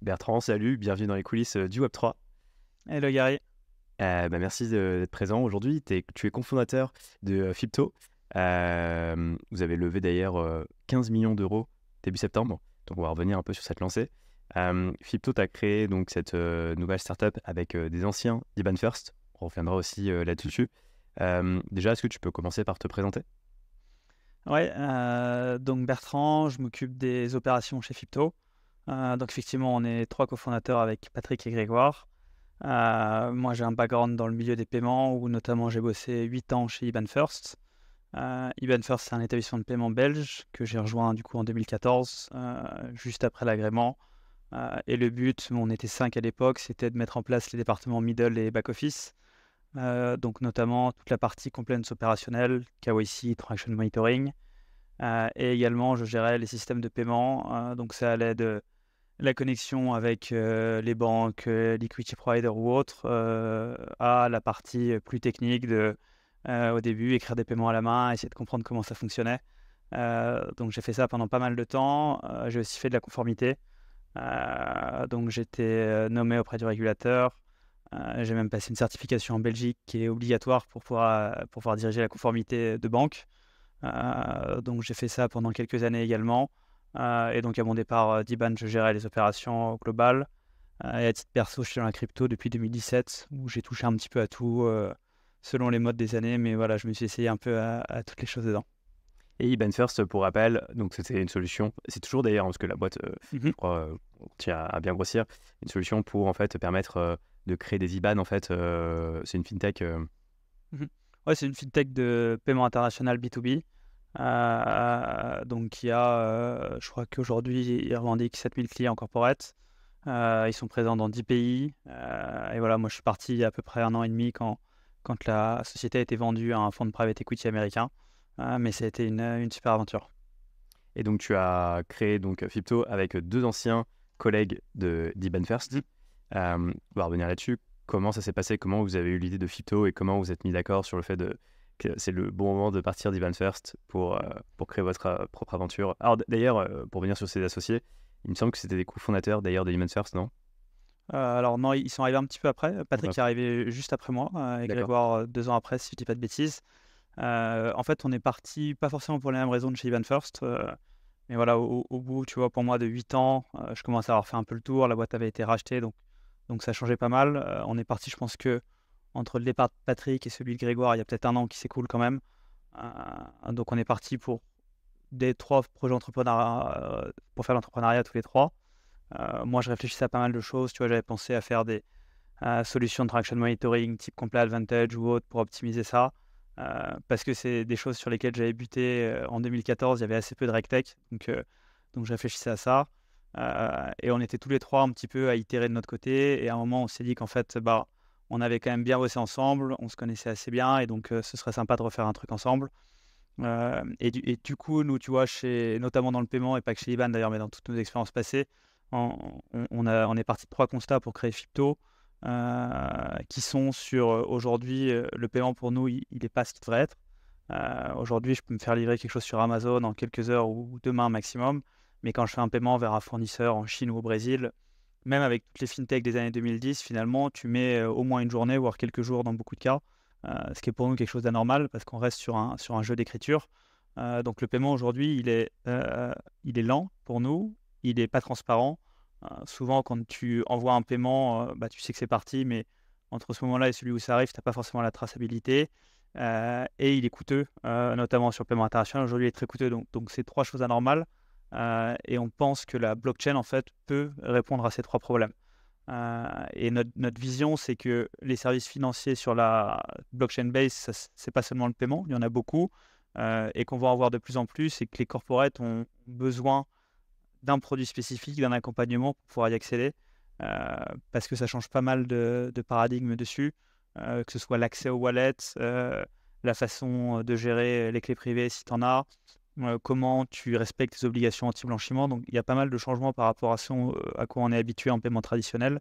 Bertrand, salut, bienvenue dans les coulisses du Web3. Hello Gary. Merci d'être présent aujourd'hui. Tu es cofondateur de Fipto. Vous avez levé d'ailleurs 15 millions d'euros début septembre. Donc on va revenir un peu sur cette lancée. Fipto, tu as créé donc, cette nouvelle startup avec des anciens d'Iban First. On reviendra aussi là-dessus. Déjà, est-ce que tu peux commencer par te présenter? Ouais, donc Bertrand, je m'occupe des opérations chez Fipto. Donc effectivement, on est 3 cofondateurs avec Patrick et Grégoire. Moi, j'ai un background dans le milieu des paiements où notamment j'ai bossé 8 ans chez Iban First. Iban First, c'est un établissement de paiement belge que j'ai rejoint du coup en 2014, juste après l'agrément. Et le but, on était 5 à l'époque, c'était de mettre en place les départements middle et back office. Donc notamment toute la partie compliance opérationnelle, KYC, Transaction Monitoring. Et également, je gérais les systèmes de paiement. Donc ça allait de la connexion avec les banques, liquidity provider ou autres, à la partie plus technique de, au début, écrire des paiements à la main, essayer de comprendre comment ça fonctionnait. Donc j'ai fait ça pendant pas mal de temps. J'ai aussi fait de la conformité. Donc j'étais nommé auprès du régulateur. J'ai même passé une certification en Belgique qui est obligatoire pour pouvoir diriger la conformité de banque. Donc j'ai fait ça pendant quelques années également. Et donc à mon départ d'Iban, je gérais les opérations globales. Et à titre perso, je suis dans la crypto depuis 2017, où j'ai touché un petit peu à tout, selon les modes des années. Mais voilà, je me suis essayé un peu à toutes les choses dedans. Et Iban First, pour rappel, donc c'était une solution, c'est toujours d'ailleurs, parce que la boîte, je Mhm. crois, on tient à bien grossir, une solution pour en fait permettre de créer des IBAN. En fait, c'est une fintech. Mhm. Ouais, c'est une fintech de paiement international B2B. Donc qui a, je crois qu'aujourd'hui, ils revendiquent 7000 clients corporate. Ils sont présents dans 10 pays. Et voilà, moi je suis parti il y a à peu près 1 an et demi quand la société a été vendue à un fonds de private equity américain. Mais ça a été une super aventure. Et donc tu as créé donc Fipto avec deux anciens collègues d'Iban Mhm. First. On va revenir là-dessus. Comment ça s'est passé? Comment vous avez eu l'idée de Fipto et comment vous êtes mis d'accord sur le fait que c'est le bon moment de partir d'Iban First pour créer votre propre aventure? Alors d'ailleurs, pour revenir sur ces associés, il me semble que c'était des cofondateurs d'ailleurs d'Iban First, non? Alors non, ils sont arrivés un petit peu après. Un peu Patrick est après. arrivé juste après moi, et D'accord. Grégoire 2 ans après, si je dis pas de bêtises. En fait, on est parti pas forcément pour les mêmes raisons de chez Ivan First. Mais voilà, au bout, tu vois, pour moi, de 8 ans, je commençais à avoir fait un peu le tour. La boîte avait été rachetée, donc ça changeait pas mal. On est parti, je pense que entre le départ de Patrick et celui de Grégoire, il y a peut-être 1 an qui s'écoule quand même. Donc on est parti pour des 3 projets entrepreneuriat, pour faire l'entrepreneuriat tous les 3. Moi, je réfléchissais à pas mal de choses. Tu vois, j'avais pensé à faire des solutions de traction monitoring type Complet Advantage ou autre pour optimiser ça. Parce que c'est des choses sur lesquelles j'avais buté en 2014. Il y avait assez peu de RegTech, donc je réfléchissais à ça. Et on était tous les 3 un petit peu à itérer de notre côté. Et à un moment, on s'est dit qu'en fait, bah, on avait quand même bien bossé ensemble, on se connaissait assez bien, et donc ce serait sympa de refaire un truc ensemble. Et du coup, nous, tu vois, notamment dans le paiement, et pas que chez Iban d'ailleurs, mais dans toutes nos expériences passées, on est parti de 3 constats pour créer Fipto, qui sont sur aujourd'hui, le paiement pour nous, il n'est pas ce qu'il devrait être. Aujourd'hui, je peux me faire livrer quelque chose sur Amazon en quelques heures ou demain maximum, mais quand je fais un paiement vers un fournisseur en Chine ou au Brésil, même avec toutes les fintechs des années 2010, finalement, tu mets au moins une journée, voire quelques jours dans beaucoup de cas, ce qui est pour nous quelque chose d'anormal parce qu'on reste sur un jeu d'écriture. Donc le paiement aujourd'hui, il est lent pour nous, il n'est pas transparent. Souvent, quand tu envoies un paiement, bah, tu sais que c'est parti, mais entre ce moment-là et celui où ça arrive, tu n'as pas forcément la traçabilité. Et il est coûteux, notamment sur le paiement international. Aujourd'hui, il est très coûteux. Donc c'est 3 choses anormales. Et on pense que la blockchain, en fait, peut répondre à ces 3 problèmes. Et notre vision, c'est que les services financiers sur la blockchain base, c'est pas seulement le paiement, il y en a beaucoup, et qu'on va en voir de plus en plus, et que les corporates ont besoin d'un produit spécifique, d'un accompagnement pour pouvoir y accéder, parce que ça change pas mal de paradigmes dessus, que ce soit l'accès aux wallets, la façon de gérer les clés privées si tu en as, comment tu respectes tes obligations anti-blanchiment. Donc il y a pas mal de changements par rapport à quoi on est habitué en paiement traditionnel.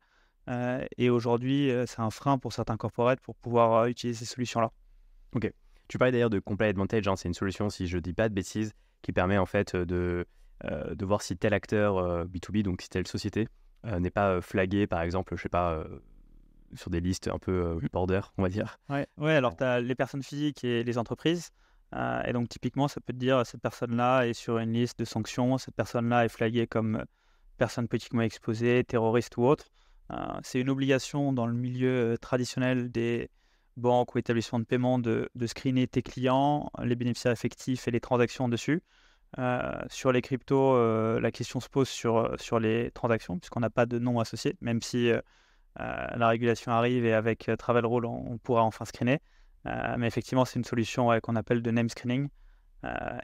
Et aujourd'hui, c'est un frein pour certains corporates pour pouvoir utiliser ces solutions-là. Ok. Tu parlais d'ailleurs de Complet Advantage, hein, c'est une solution, si je dis pas de bêtises, qui permet en fait de voir si tel acteur B2B, donc si telle société, n'est pas flagué, par exemple, je sais pas, sur des listes un peu border, on va dire. Ouais, ouais, alors tu as les personnes physiques et les entreprises. Et donc typiquement, ça peut te dire, cette personne-là est sur une liste de sanctions, cette personne-là est flaguée comme personne politiquement exposée, terroriste ou autre. C'est une obligation dans le milieu traditionnel des banques ou établissements de paiement de screener tes clients, les bénéficiaires effectifs et les transactions dessus. Sur les cryptos, la question se pose sur les transactions, puisqu'on n'a pas de nom associé, même si la régulation arrive et avec Travel Rule, on pourra enfin screener. Mais effectivement, c'est une solution qu'on appelle de name screening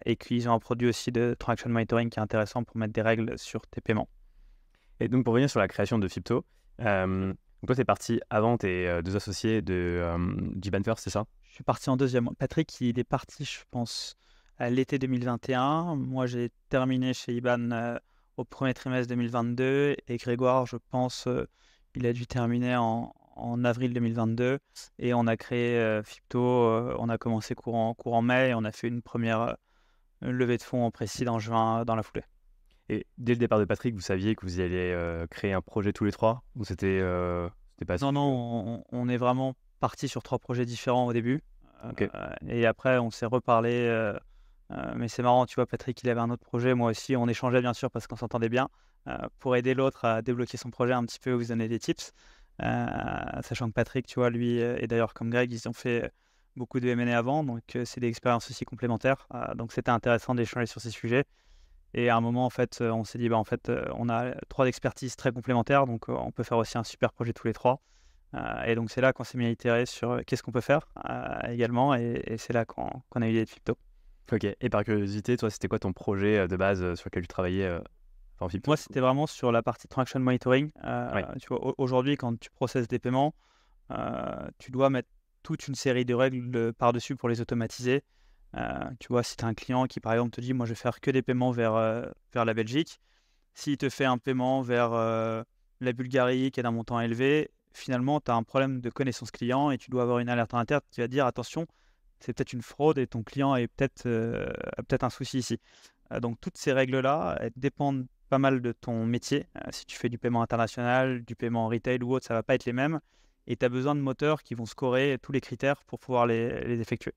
et qu'ils ont un produit aussi de transaction monitoring qui est intéressant pour mettre des règles sur tes paiements. Et donc, pour revenir sur la création de Fipto, donc toi, tu es parti avant tes deux associés d'Iban First, c'est ça? Je suis parti en deuxième. Patrick, il est parti, je pense, à l'été 2021. Moi, j'ai terminé chez IBAN au premier trimestre 2022. Et Grégoire, je pense, il a dû terminer en avril 2022. Et on a créé Fipto. On a commencé courant mai. Et on a fait une première levée de fonds en précis en juin dans la foulée. Et dès le départ de Patrick, vous saviez que vous alliez créer un projet tous les trois? Ou c'était pas sûr? Non, on est vraiment parti sur 3 projets différents au début. Ok. Et après, on s'est reparlé. Mais c'est marrant, tu vois, Patrick, il avait un autre projet, moi aussi. On échangeait bien sûr parce qu'on s'entendait bien pour aider l'autre à débloquer son projet un petit peu, vous donner des tips. Sachant que Patrick, tu vois, lui, et d'ailleurs comme Greg, ils ont fait beaucoup de M&A avant, donc c'est des expériences aussi complémentaires. Donc c'était intéressant d'échanger sur ces sujets. Et à un moment, en fait, on s'est dit, bah, en fait, on a 3 expertises très complémentaires, donc on peut faire aussi un super projet tous les 3. Et donc c'est là qu'on s'est mis à itérer sur qu'est-ce qu'on peut faire également, et c'est là qu'on a eu l'idée de Fipto. Ok. Et par curiosité, toi, c'était quoi ton projet de base sur lequel tu travaillais en Fipto? Moi, c'était vraiment sur la partie transaction monitoring. Ouais. Tu vois, aujourd'hui, quand tu processes des paiements, tu dois mettre toute une série de règles par-dessus pour les automatiser. Tu vois, si tu as un client qui, par exemple, te dit, moi, je vais faire que des paiements vers la Belgique, s'il te fait un paiement vers la Bulgarie qui est d'un montant élevé, finalement, tu as un problème de connaissance client et tu dois avoir une alerte en interne qui va dire, attention, c'est peut-être une fraude et ton client a peut-être un souci ici. Donc, toutes ces règles-là, elles dépendent pas mal de ton métier. Si tu fais du paiement international, du paiement retail ou autre, ça va pas être les mêmes. Et tu as besoin de moteurs qui vont scorer tous les critères pour pouvoir les effectuer.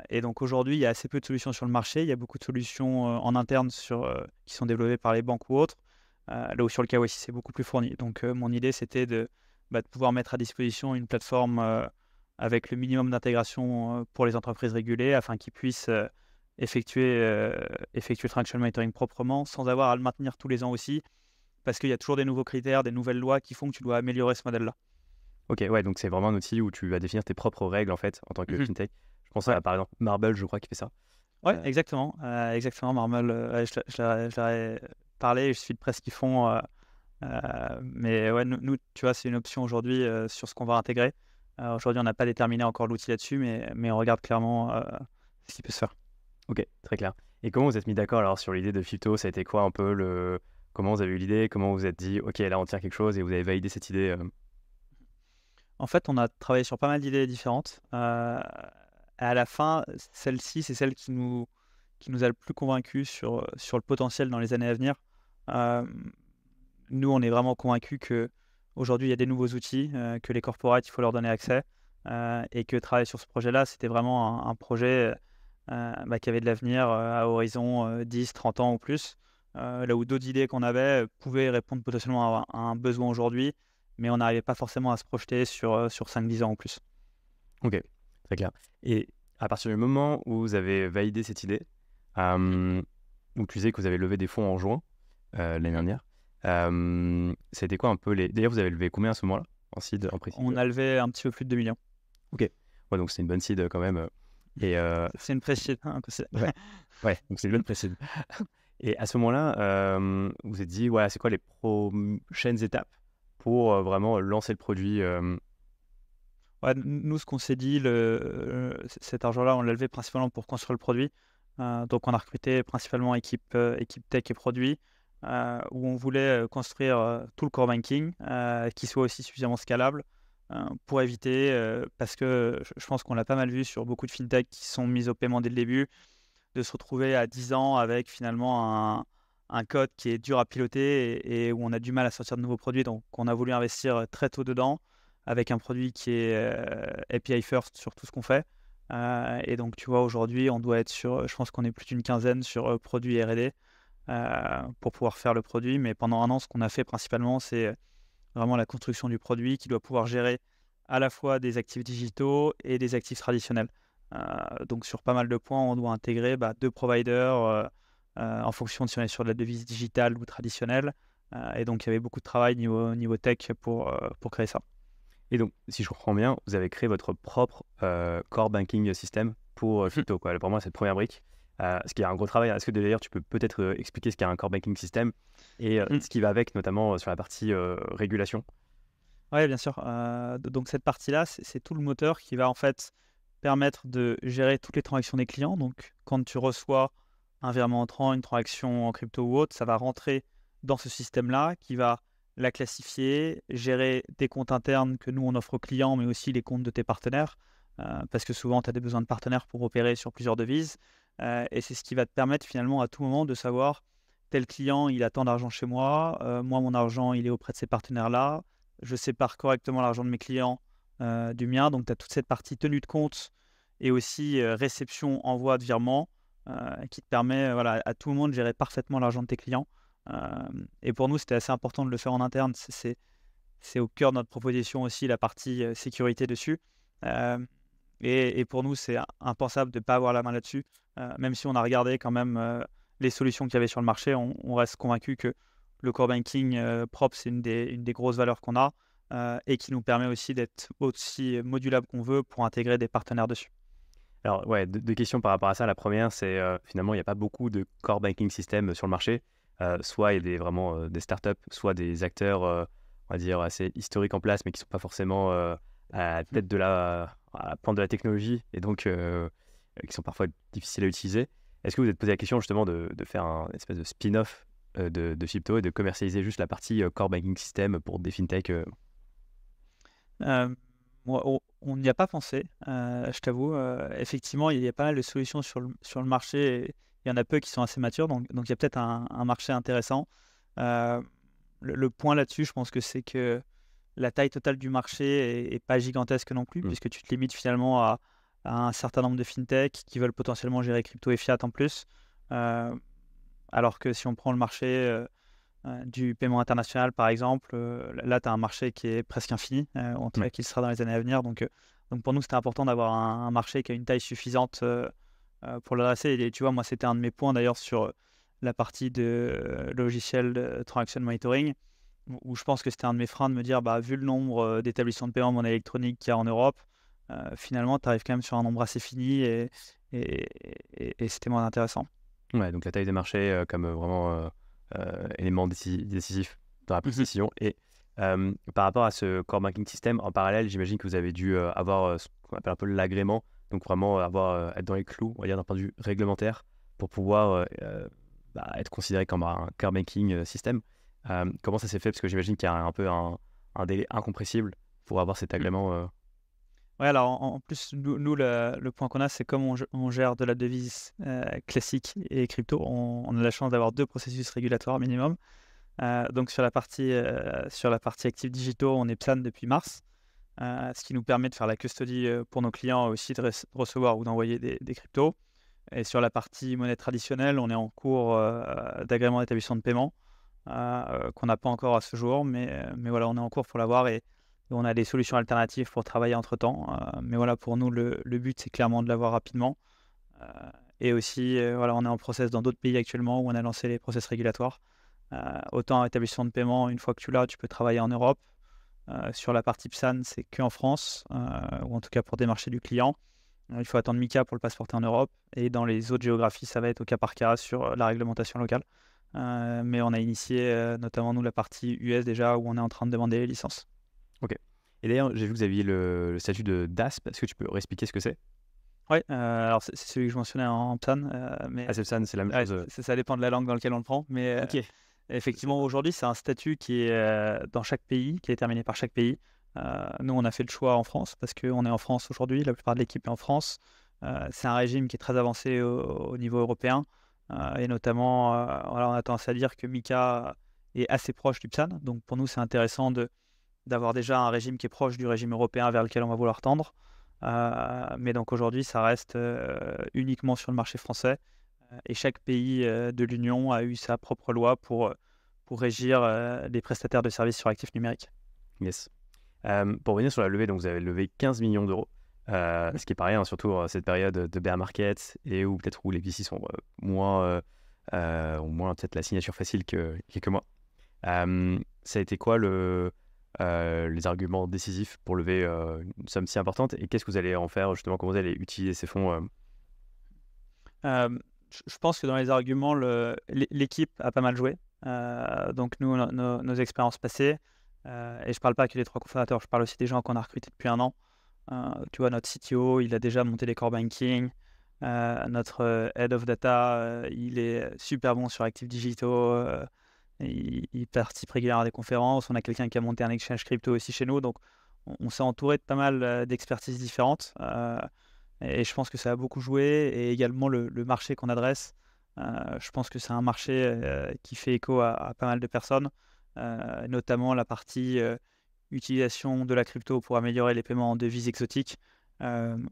Et donc aujourd'hui, il y a assez peu de solutions sur le marché. Il y a beaucoup de solutions en interne qui sont développées par les banques ou autres. Là où sur le KYC, c'est beaucoup plus fourni. Donc mon idée, c'était de pouvoir mettre à disposition une plateforme avec le minimum d'intégration pour les entreprises régulées afin qu'ils puissent effectuer le transaction monitoring proprement sans avoir à le maintenir tous les ans aussi. Parce qu'il y a toujours des nouveaux critères, des nouvelles lois qui font que tu dois améliorer ce modèle-là. Ok, ouais, donc c'est vraiment un outil où tu vas définir tes propres règles en fait en tant que fintech. Je pense à par exemple Marble, je crois, qui fait ça. Ouais, exactement. Exactement, Marmel, je leur ai parlé, je suis de près ce qu'ils font. Mais ouais, nous, tu vois, c'est une option aujourd'hui sur ce qu'on va intégrer. Aujourd'hui, on n'a pas déterminé encore l'outil là-dessus, mais on regarde clairement ce qui peut se faire. Ok, très clair. Et comment vous êtes mis d'accord alors sur l'idée de Fipto? Ça a été quoi un peu comment vous avez eu l'idée? Comment vous vous êtes dit, ok, là on tient quelque chose et vous avez validé cette idée En fait, on a travaillé sur pas mal d'idées différentes. À la fin, celle-ci, c'est celle qui nous a le plus convaincus sur le potentiel dans les années à venir. Euh, Nous, on est vraiment convaincus qu'aujourd'hui, il y a des nouveaux outils, que les corporates, il faut leur donner accès, et que travailler sur ce projet-là, c'était vraiment un projet qui avait de l'avenir à horizon 10, 30 ans ou plus, là où d'autres idées qu'on avait pouvaient répondre potentiellement à un besoin aujourd'hui, mais on n'arrivait pas forcément à se projeter sur 5-10 ans ou plus. Ok, très clair. Et à partir du moment où vous avez validé cette idée, où tu disais que vous avez levé des fonds en juin l'année dernière, c'était quoi un peu les... D'ailleurs, vous avez levé combien à ce moment-là en seed en précis? On a levé un petit peu plus de 2 millions. Ok, ouais, donc c'est une bonne seed quand même. Et C'est une précise. ouais, donc c'est une bonne précise. Et à ce moment-là, vous vous êtes dit, ouais, c'est quoi les prochaines étapes pour vraiment lancer le produit Ouais, nous, ce qu'on s'est dit, cet argent-là, on l'a levé principalement pour construire le produit. Donc, on a recruté principalement équipe tech et produit, où on voulait construire tout le core banking, qui soit aussi suffisamment scalable pour éviter, parce que je pense qu'on l'a pas mal vu sur beaucoup de fintech qui sont mises au paiement dès le début, de se retrouver à 10 ans avec finalement un code qui est dur à piloter et où on a du mal à sortir de nouveaux produits. Donc, on a voulu investir très tôt dedans avec un produit qui est API first sur tout ce qu'on fait. Et donc, tu vois, aujourd'hui, on doit être sur, je pense qu'on est plus d'une quinzaine sur produits R&D pour pouvoir faire le produit. Mais pendant un an, ce qu'on a fait principalement, c'est vraiment la construction du produit qui doit pouvoir gérer à la fois des actifs digitaux et des actifs traditionnels. Donc, sur pas mal de points, on doit intégrer 2 providers en fonction de si on est sur de la devise digitale ou traditionnelle. Et donc, il y avait beaucoup de travail niveau tech pour créer ça. Et donc, si je comprends bien, vous avez créé votre propre core banking system pour Fipto, quoi. Pour moi, c'est la première brique. Ce qui est un gros travail. Est-ce que d'ailleurs, tu peux peut-être expliquer ce qu'est un core banking system et ce qui va avec, notamment sur la partie régulation? Oui, bien sûr. Donc cette partie-là, c'est tout le moteur qui va en fait permettre de gérer toutes les transactions des clients. Donc quand tu reçois un virement entrant, une transaction en crypto ou autre, ça va rentrer dans ce système-là qui va la classifier, gérer des comptes internes que nous on offre aux clients, mais aussi les comptes de tes partenaires, parce que souvent tu as des besoins de partenaires pour opérer sur plusieurs devises. Et c'est ce qui va te permettre finalement à tout moment de savoir tel client il a tant d'argent chez moi, moi mon argent il est auprès de ces partenaires-là, je sépare correctement l'argent de mes clients du mien. Donc, tu as toute cette partie tenue de compte et aussi réception, envoi de virement qui te permet voilà, à tout moment de gérer parfaitement l'argent de tes clients. Et pour nous, c'était assez important de le faire en interne. C'est au cœur de notre proposition aussi la partie sécurité dessus. Et pour nous, c'est impensable de ne pas avoir la main là-dessus. Même si on a regardé quand même les solutions qu'il y avait sur le marché, on reste convaincu que le core banking propre, c'est une des grosses valeurs qu'on a et qui nous permet aussi d'être aussi modulable qu'on veut pour intégrer des partenaires dessus. Alors, ouais, deux questions par rapport à ça. La première, c'est finalement, il n'y a pas beaucoup de core banking system sur le marché. Soit il y a vraiment des startups, soit des acteurs, on va dire, assez historiques en place, mais qui ne sont pas forcément à la tête à la pointe de la technologie et donc qui sont parfois difficiles à utiliser. Est-ce que vous vous êtes posé la question justement de faire un espèce de spin-off de Fipto et de commercialiser juste la partie core banking system pour des fintechs Euh, on n'y a pas pensé, je t'avoue. Effectivement, il y a pas mal de solutions sur le marché. Et il y en a peu qui sont assez matures, donc il y a peut-être un marché intéressant. Euh, le point là-dessus, je pense que c'est que la taille totale du marché est pas gigantesque non plus, puisque tu te limites finalement à un certain nombre de fintechs qui veulent potentiellement gérer crypto et fiat en plus. Alors que si on prend le marché du paiement international, par exemple, là, tu as un marché qui est presque infini, en tout cas qui sera dans les années à venir. Donc pour nous, c'était important d'avoir un marché qui a une taille suffisante pour l'adresser. Et tu vois, moi, c'était un de mes points d'ailleurs sur la partie de logiciel de transaction monitoring, où je pense que c'était un de mes freins de me dire, vu le nombre d'établissements de paiement monnaie électronique qu'il y a en Europe, finalement, tu arrives quand même sur un nombre assez fini et c'était moins intéressant. Ouais, donc la taille des marchés comme vraiment élément décisif dans la prise de décision. Et par rapport à ce core banking system, en parallèle, j'imagine que vous avez dû avoir ce qu'on appelle un peu l'agrément, donc vraiment être dans les clous, on va dire d'un point de vue réglementaire, pour pouvoir être considéré comme un core banking system. Comment ça s'est fait? Parce que j'imagine qu'il y a un peu un délai incompressible pour avoir cet agrément. Ouais, alors en plus, nous le point qu'on a, c'est comme on gère de la devise classique et crypto, on a la chance d'avoir 2 processus régulatoires minimum. Donc sur la partie actifs digitaux, on est PSAN depuis mars, ce qui nous permet de faire la custody pour nos clients, aussi de recevoir ou d'envoyer des cryptos. Et sur la partie monnaie traditionnelle, on est en cours d'agrément d'établissement de paiement qu'on n'a pas encore à ce jour, mais voilà, on est en cours pour l'avoir et on a des solutions alternatives pour travailler entre-temps. Mais voilà, pour nous, le but, c'est clairement de l'avoir rapidement. Et aussi, voilà, on est en process dans d'autres pays actuellement où on a lancé les process régulatoires. Autant établissement de paiement, une fois que tu l'as, tu peux travailler en Europe. Sur la partie PSAN, c'est qu'en France, ou en tout cas pour démarcher du client. Il faut attendre MiCA pour le passeporter en Europe. Et dans les autres géographies, ça va être au cas par cas sur la réglementation locale. Mais on a initié, notamment nous, la partie US déjà, où on est en train de demander les licences. Ok. Et d'ailleurs, j'ai vu que vous aviez le statut de DASP. Est-ce que tu peux réexpliquer ce que c'est? Oui, alors c'est celui que je mentionnais en PSAN. Ah, c'est PSAN, c'est la même chose. Ça dépend de la langue dans laquelle on le prend. Mais Ok. effectivement, aujourd'hui, c'est un statut qui est dans chaque pays, qui est déterminé par chaque pays. Nous, on a fait le choix en France parce qu'on est en France aujourd'hui. La plupart de l'équipe est en France. C'est un régime qui est très avancé au niveau européen. et notamment, voilà, on a tendance à dire que Mika est assez proche du PSAN. Donc pour nous, c'est intéressant d'avoir déjà un régime qui est proche du régime européen vers lequel on va vouloir tendre. Mais donc aujourd'hui, ça reste uniquement sur le marché français. Et chaque pays de l'Union a eu sa propre loi pour régir les prestataires de services sur actifs numériques. Yes. Pour revenir sur la levée, donc vous avez levé 15 millions d'euros, ce qui est pareil, surtout cette période de bear market et où peut-être où les VC sont ont moins peut-être la signature facile que quelques mois. Ça a été quoi les arguments décisifs pour lever une somme si importante et qu'est-ce que vous allez en faire justement, comment vous allez utiliser ces fonds Je pense que dans les arguments, l'équipe a pas mal joué. Donc nous, nos expériences passées, et je parle pas que des 3 cofondateurs, je parle aussi des gens qu'on a recrutés depuis 1 an. Tu vois, notre CTO, il a déjà monté les core banking. Notre head of data, il est super bon sur actifs digitaux. Il participe régulièrement à des conférences. On a quelqu'un qui a monté un exchange crypto aussi chez nous. Donc on s'est entouré de pas mal d'expertises différentes. Et je pense que ça a beaucoup joué. Et également le marché qu'on adresse. Je pense que c'est un marché qui fait écho à pas mal de personnes, notamment la partie utilisation de la crypto pour améliorer les paiements en devises exotiques,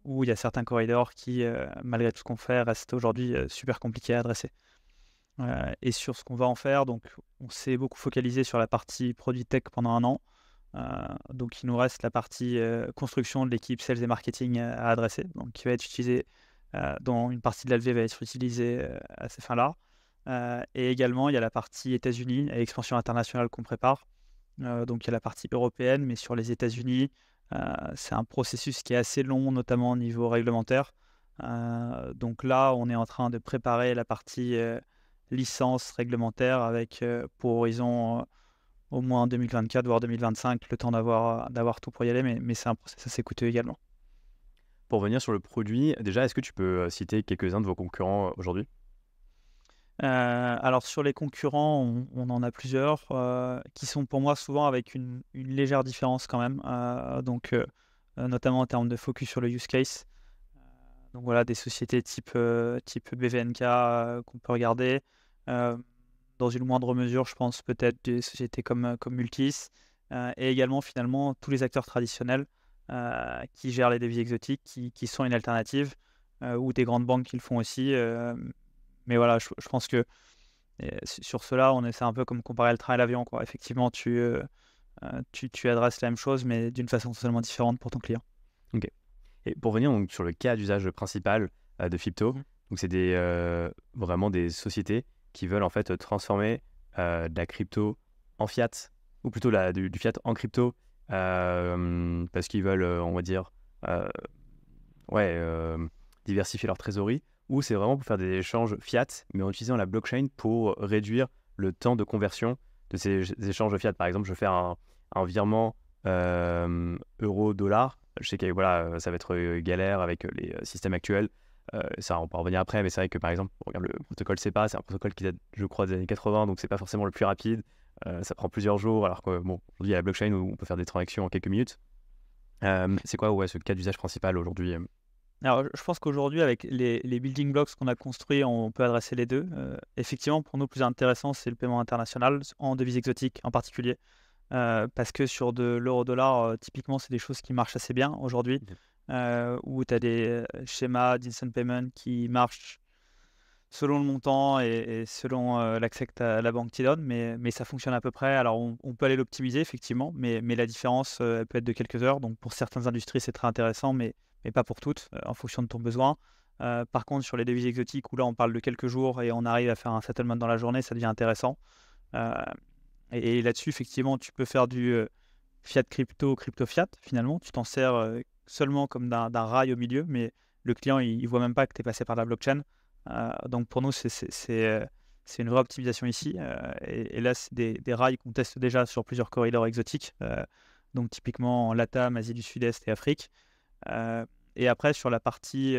où il y a certains corridors qui, malgré tout ce qu'on fait, restent aujourd'hui super compliqués à adresser. Et sur ce qu'on va en faire, donc on s'est beaucoup focalisé sur la partie produit tech pendant 1 an. Donc il nous reste la partie construction de l'équipe sales et marketing à adresser, donc qui va être utilisée, dont une partie de la levée va être utilisée à ces fins-là. Et également, il y a la partie États-Unis et expansion internationale qu'on prépare. Donc il y a la partie européenne, mais sur les États-Unis, c'est un processus qui est assez long, notamment au niveau réglementaire. Donc là, on est en train de préparer la partie licence réglementaire avec pour horizon au moins 2024, voire 2025, le temps d'avoir tout pour y aller, mais c'est un processus assez coûteux également. Pour revenir sur le produit, déjà, est-ce que tu peux citer quelques-uns de vos concurrents aujourd'hui? Alors sur les concurrents, on en a plusieurs qui sont pour moi souvent avec une légère différence quand même, notamment en termes de focus sur le use case. Donc voilà, des sociétés type BVNK qu'on peut regarder. Dans une moindre mesure, je pense peut-être des sociétés comme Multis, et également finalement tous les acteurs traditionnels qui gèrent les devises exotiques, qui sont une alternative, ou des grandes banques qui le font aussi. Mais voilà, je pense que sur cela, c'est un peu comme comparer le train et l'avion, quoi. Effectivement, tu adresses la même chose, mais d'une façon totalement différente pour ton client. Ok. Et pour revenir donc, sur le cas d'usage principal de Fipto, donc c'est vraiment des sociétés qui veulent en fait transformer de la crypto en fiat, ou plutôt du fiat en crypto, parce qu'ils veulent, on va dire, diversifier leur trésorerie, ou c'est vraiment pour faire des échanges fiat, mais en utilisant la blockchain pour réduire le temps de conversion de ces échanges fiat. Par exemple, je fais un virement euro-dollar. Je sais que voilà, ça va être galère avec les systèmes actuels. Ça, on peut en revenir après, mais c'est vrai que par exemple, on regarde le protocole SEPA, c'est un protocole qui date, je crois, des années 80, donc c'est pas forcément le plus rapide. Ça prend plusieurs jours, alors que bon, aujourd'hui, il y a la blockchain où on peut faire des transactions en quelques minutes. C'est quoi ce cas d'usage principal aujourd'hui? Alors, je pense qu'aujourd'hui, avec les building blocks qu'on a construits, on peut adresser les deux. Effectivement, pour nous, le plus intéressant, c'est le paiement international, en devises exotiques en particulier. Parce que sur de l'euro-dollar, typiquement, c'est des choses qui marchent assez bien aujourd'hui, où tu as des schémas d'instant payment qui marchent selon le montant et selon l'accès que la banque t'y donne, mais ça fonctionne à peu près. Alors, on peut aller l'optimiser, effectivement, mais la différence elle peut être de quelques heures. Donc, pour certaines industries, c'est très intéressant, mais pas pour toutes, en fonction de ton besoin. Par contre, sur les devises exotiques, où là, on parle de quelques jours et on arrive à faire un settlement dans la journée, ça devient intéressant. Et là-dessus, effectivement, tu peux faire du fiat crypto, crypto fiat, finalement. Tu t'en sers seulement comme d'un rail au milieu, mais le client, il voit même pas que tu es passé par la blockchain. Donc pour nous, c'est une vraie optimisation ici. Et là, c'est des rails qu'on teste déjà sur plusieurs corridors exotiques, donc typiquement en LATAM, Asie du Sud-Est et Afrique. Et après, sur la partie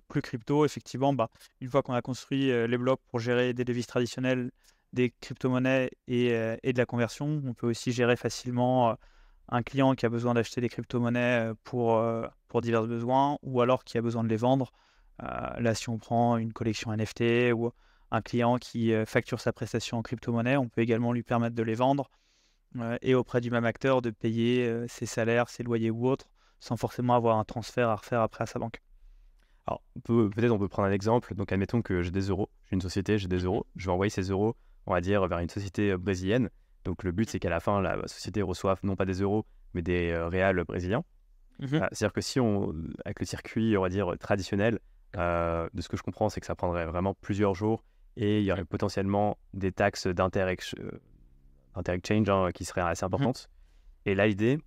plus crypto, effectivement, une fois qu'on a construit les blocs pour gérer des devises traditionnelles, des crypto-monnaies et de la conversion, on peut aussi gérer facilement un client qui a besoin d'acheter des crypto-monnaies pour divers besoins, ou alors qui a besoin de les vendre. Là, si on prend une collection NFT ou un client qui facture sa prestation en crypto-monnaie, on peut également lui permettre de les vendre et auprès du même acteur de payer ses salaires, ses loyers ou autres, sans forcément avoir un transfert à refaire après à sa banque. Alors, peut-être on peut prendre un exemple. Donc, admettons que j'ai des euros, j'ai une société, j'ai des euros. Je vais envoyer ces euros, on va dire, vers une société brésilienne. Donc, le but, c'est qu'à la fin, la société reçoive non pas des euros, mais des réals brésiliens. C'est-à-dire que si avec le circuit, on va dire, traditionnel, de ce que je comprends, c'est que ça prendrait vraiment plusieurs jours et il y aurait potentiellement des taxes d'inter-exchange qui seraient assez importantes. Et là, l'idée,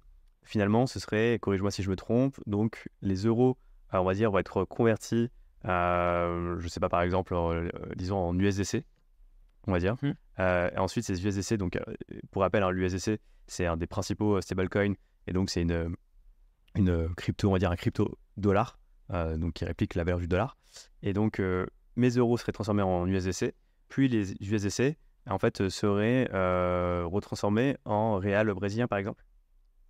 finalement, ce serait, corrige-moi si je me trompe, donc les euros, on va dire, vont être convertis, je ne sais pas, par exemple, disons en USDC, on va dire. Et ensuite, ces USDC, donc pour rappel, l'USDC, c'est un des principaux stablecoins, et donc c'est une crypto, on va dire un crypto-dollar, donc qui réplique la valeur du dollar. Et donc, mes euros seraient transformés en USDC, puis les USDC, en fait, seraient retransformés en réal brésilien, par exemple.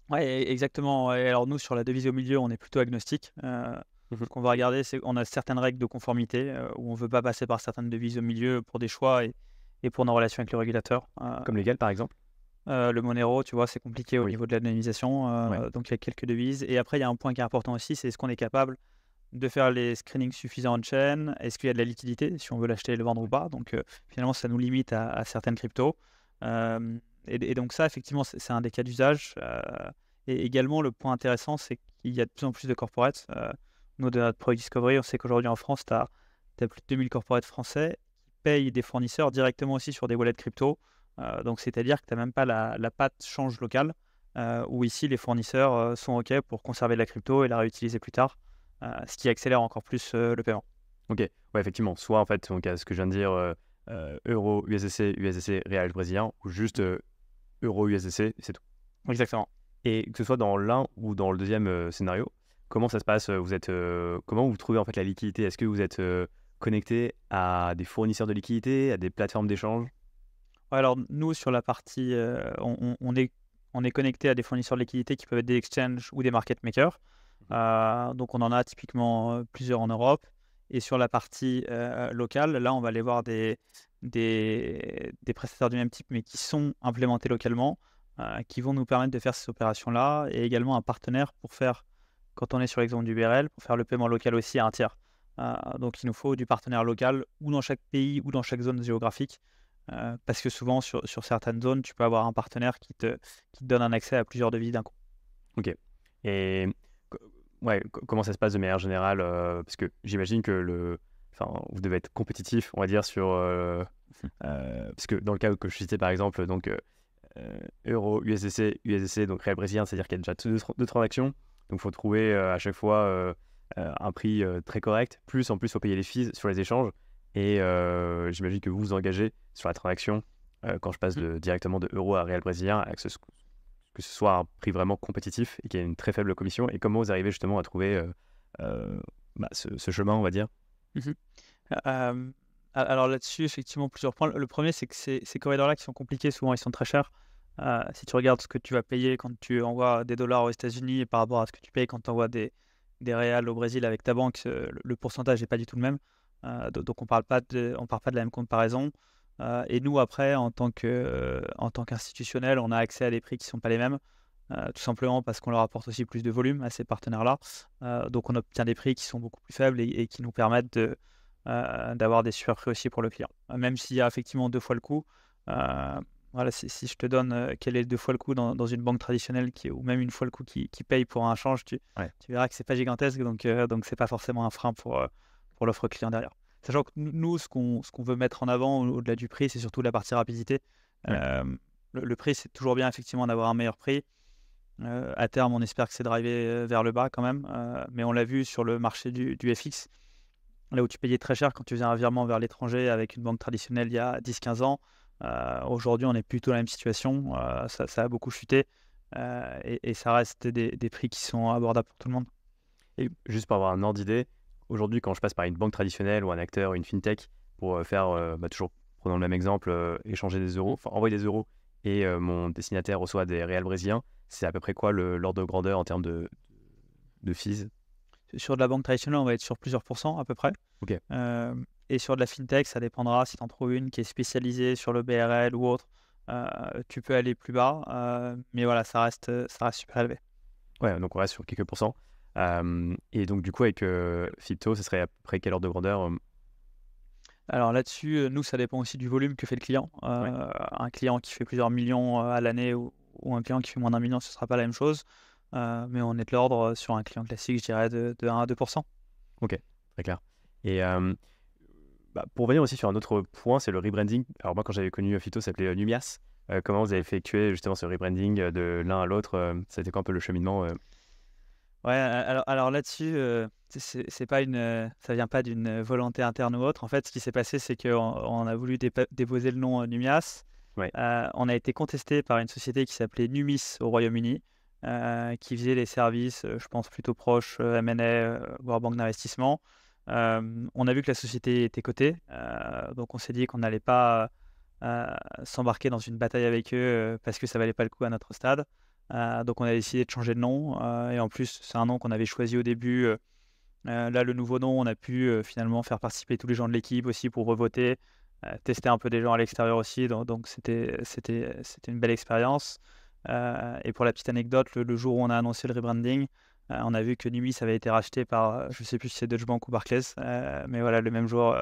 Oui, exactement. Et alors nous, sur la devise au milieu, on est plutôt agnostique. Ce qu'on va regarder, c'est qu'on a certaines règles de conformité où on ne veut pas passer par certaines devises au milieu pour des choix et pour nos relations avec le régulateur. Comme légal, par exemple. Le Monero, tu vois, c'est compliqué au Oui. niveau de l'anonymisation. Donc il y a quelques devises. Et après, il y a un point qui est important aussi, c'est est-ce qu'on est capable de faire les screenings suffisants on-chain? Est-ce qu'il y a de la liquidité, si on veut l'acheter et le vendre ou pas? Donc finalement, ça nous limite à certaines cryptos. Et donc ça, effectivement, c'est un des cas d'usage. Et également, le point intéressant, c'est qu'il y a de plus en plus de corporates. Nous, de notre Product Discovery, on sait qu'aujourd'hui en France, tu as plus de 2000 corporates français qui payent des fournisseurs directement aussi sur des wallets crypto. Donc c'est-à-dire que tu n'as même pas la patte change locale, où ici, les fournisseurs sont OK pour conserver de la crypto et la réutiliser plus tard, ce qui accélère encore plus le paiement. Ok, ouais, effectivement. Soit en fait, donc, ce que je viens de dire, euro, USDC, réal brésilien, ou juste euro, USDC, c'est tout. Exactement. Et que ce soit dans l'un ou dans le deuxième scénario, comment ça se passe? Comment vous trouvez en fait la liquidité? Est-ce que vous êtes connecté à des fournisseurs de liquidité, à des plateformes d'échange? Ouais, alors nous, sur la partie, on est connecté à des fournisseurs de liquidités qui peuvent être des exchanges ou des market makers. Donc on en a typiquement plusieurs en Europe. Et sur la partie locale, là, on va aller voir des prestataires du même type, mais qui sont implémentés localement, qui vont nous permettre de faire ces opérations-là, et également un partenaire pour faire, quand on est sur l'exemple du BRL, pour faire le paiement local aussi à un tiers. Donc il nous faut du partenaire local, ou dans chaque pays, ou dans chaque zone géographique, parce que souvent, sur certaines zones, tu peux avoir un partenaire qui te donne un accès à plusieurs devises d'un coup. Ok. Et ouais, comment ça se passe de manière générale? Parce que j'imagine que vous devez être compétitif, on va dire, sur. Parce que dans le cas que je citais, par exemple, donc euro, USDC, donc réel brésilien, c'est-à-dire qu'il y a déjà deux transactions. Donc il faut trouver à chaque fois un prix très correct. En plus, il faut payer les fees sur les échanges. Et j'imagine que vous vous engagez sur la transaction quand je passe directement de euro à réel brésilien, que ce soit un prix vraiment compétitif et qu'il y ait une très faible commission. Et comment vous arrivez justement à trouver ce chemin, on va dire? Alors là-dessus, effectivement, plusieurs points. Le premier, c'est que ces corridors-là qui sont compliqués, souvent, ils sont très chers. Si tu regardes ce que tu vas payer quand tu envoies des dollars aux États-Unis et par rapport à ce que tu payes quand tu envoies des réals au Brésil avec ta banque, le pourcentage n'est pas du tout le même. Donc on parle pas de la même comparaison. Et nous, après, en tant qu'institutionnel, on a accès à des prix qui ne sont pas les mêmes, tout simplement parce qu'on leur apporte aussi plus de volume à ces partenaires-là. Donc on obtient des prix qui sont beaucoup plus faibles et qui nous permettent d'avoir des super prix aussi pour le client. Même s'il y a effectivement 2 fois le coût. Voilà, si je te donne quel est 2 fois le coût dans une banque traditionnelle ou même 1 fois le coût qui paye pour un change, tu verras que c'est pas gigantesque, donc c'est pas forcément un frein pour l'offre client derrière. Sachant que nous, ce qu'on veut mettre en avant au-delà du prix, c'est surtout la partie rapidité. Le prix, c'est toujours bien effectivement d'avoir un meilleur prix. À terme, on espère que c'est drivé vers le bas quand même, mais on l'a vu sur le marché du FX, là où tu payais très cher quand tu faisais un virement vers l'étranger avec une banque traditionnelle il y a 10-15 ans. Aujourd'hui, on est plutôt dans la même situation. Ça a beaucoup chuté et ça reste des prix qui sont abordables pour tout le monde. Et juste pour avoir un ordre d'idée, aujourd'hui, quand je passe par une banque traditionnelle ou un acteur, une fintech, pour faire, toujours prenons le même exemple, échanger des euros, enfin envoyer des euros et mon destinataire reçoit des réals brésiliens, c'est à peu près quoi l'ordre de grandeur en termes de fees? Sur de la banque traditionnelle, on va être sur plusieurs pourcents à peu près. Ok. Et sur de la fintech, ça dépendra si tu en trouves une qui est spécialisée sur le BRL ou autre, tu peux aller plus bas, mais voilà, ça reste super élevé. Ouais, donc on reste sur quelques pourcents. Et donc du coup, avec Fipto, ce serait à peu près quelle ordre de grandeur Alors là-dessus, nous, ça dépend aussi du volume que fait le client. Ouais. Un client qui fait plusieurs millions, à l'année ou un client qui fait moins d'1 million, ce ne sera pas la même chose. Mais on est de l'ordre, sur un client classique, je dirais de 1 à 2. Ok, très clair. Et pour revenir aussi sur un autre point, c'est le rebranding. Alors moi, quand j'avais connu Fipto, ça s'appelait Numias. Comment vous avez effectué justement ce rebranding de l'un à l'autre ça a été quoi un peu le cheminement Ouais, alors là-dessus, c'est pas ça vient pas d'une volonté interne ou autre. En fait, ce qui s'est passé, c'est qu'on a voulu déposer le nom, Numias. Ouais, On a été contesté par une société qui s'appelait Numis au Royaume-Uni, qui faisait les services, je pense plutôt proches, M&A, voire banque d'investissement. On a vu que la société était cotée, donc on s'est dit qu'on n'allait pas, heu, s'embarquer dans une bataille avec eux, parce que ça valait pas le coup à notre stade. Donc on a décidé de changer de nom, et en plus, c'est un nom qu'on avait choisi au début. Là, le nouveau nom, on a pu, finalement faire participer tous les gens de l'équipe aussi pour revoter, tester un peu des gens à l'extérieur aussi, donc c'était une belle expérience. Et pour la petite anecdote, le jour où on a annoncé le rebranding, on a vu que Numis avait été racheté par, je sais plus si c'est Deutsche Bank ou Barclays, mais voilà, le même jour,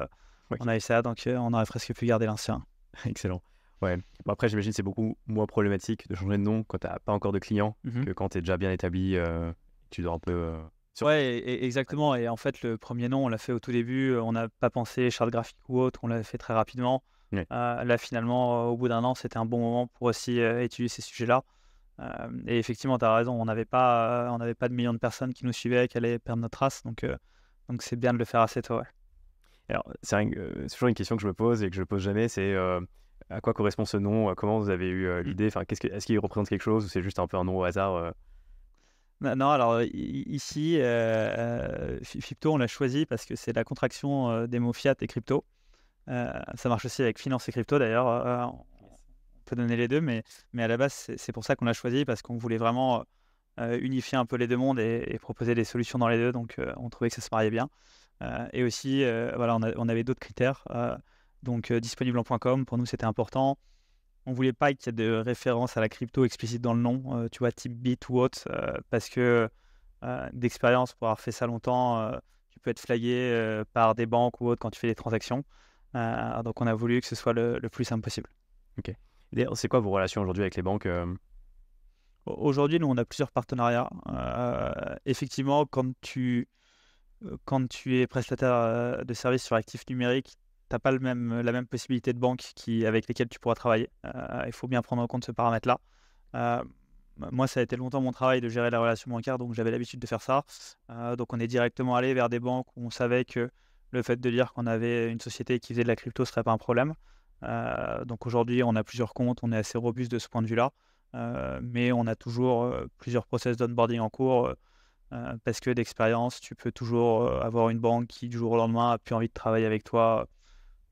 ouais, on a eu ça, donc on aurait presque pu garder l'ancien. excellent. Ouais. Bon, après, j'imagine que c'est beaucoup moins problématique de changer de nom quand tu n'as pas encore de clients Mmh. que quand tu es déjà bien établi. Tu dois un peu. Ouais, exactement. Et en fait, le premier nom, on l'a fait au tout début, on n'a pas pensé charte graphique ou autre, on l'a fait très rapidement. Ouais. Là, finalement, au bout d'un an, c'était un bon moment pour aussi, étudier ces sujets-là. Et effectivement, tu as raison, on n'avait pas de millions de personnes qui nous suivaient, qui allaient perdre notre trace, donc c'est bien de le faire assez tôt, ouais. Alors, c'est toujours une question que je me pose et que je ne pose jamais, c'est à quoi correspond ce nom? Comment vous avez eu Mmh. l'idée? Enfin, est-ce qu'il représente quelque chose ou c'est juste un peu un nom au hasard Non, alors ici, Fipto, on l'a choisi parce que c'est la contraction, des mots fiat et crypto. Ça marche aussi avec finance et crypto d'ailleurs, on peut donner les 2, mais à la base, c'est pour ça qu'on l'a choisi parce qu'on voulait vraiment, unifier un peu les 2 mondes et proposer des solutions dans les 2, donc on trouvait que ça se mariait bien. Et aussi, voilà, on avait d'autres critères, donc disponible en .com, pour nous, c'était important. On voulait pas qu'il y ait de référence à la crypto explicite dans le nom, tu vois, type Bit ou autre, parce que, d'expérience, pour avoir fait ça longtemps, tu peux être flagué, par des banques ou autres quand tu fais des transactions. Donc on a voulu que ce soit le plus simple possible. Ok. D'ailleurs, c'est quoi vos relations aujourd'hui avec les banques Aujourd'hui, nous, on a plusieurs partenariats. Effectivement, quand tu es prestataire, de services sur actifs numériques, tu as pas la même possibilité de banque avec lesquelles tu pourras travailler. Il faut bien prendre en compte ce paramètre-là. Heu, Moi, ça a été longtemps mon travail de gérer la relation bancaire, donc j'avais l'habitude de faire ça. Donc on est directement allé vers des banques où on savait que le fait de dire qu'on avait une société qui faisait de la crypto ne serait pas un problème. Donc aujourd'hui, on a plusieurs comptes, on est assez robuste de ce point de vue-là. Mais on a toujours, plusieurs process d'onboarding en cours, parce que d'expérience, tu peux toujours, avoir une banque qui, du jour au lendemain, a plus envie de travailler avec toi,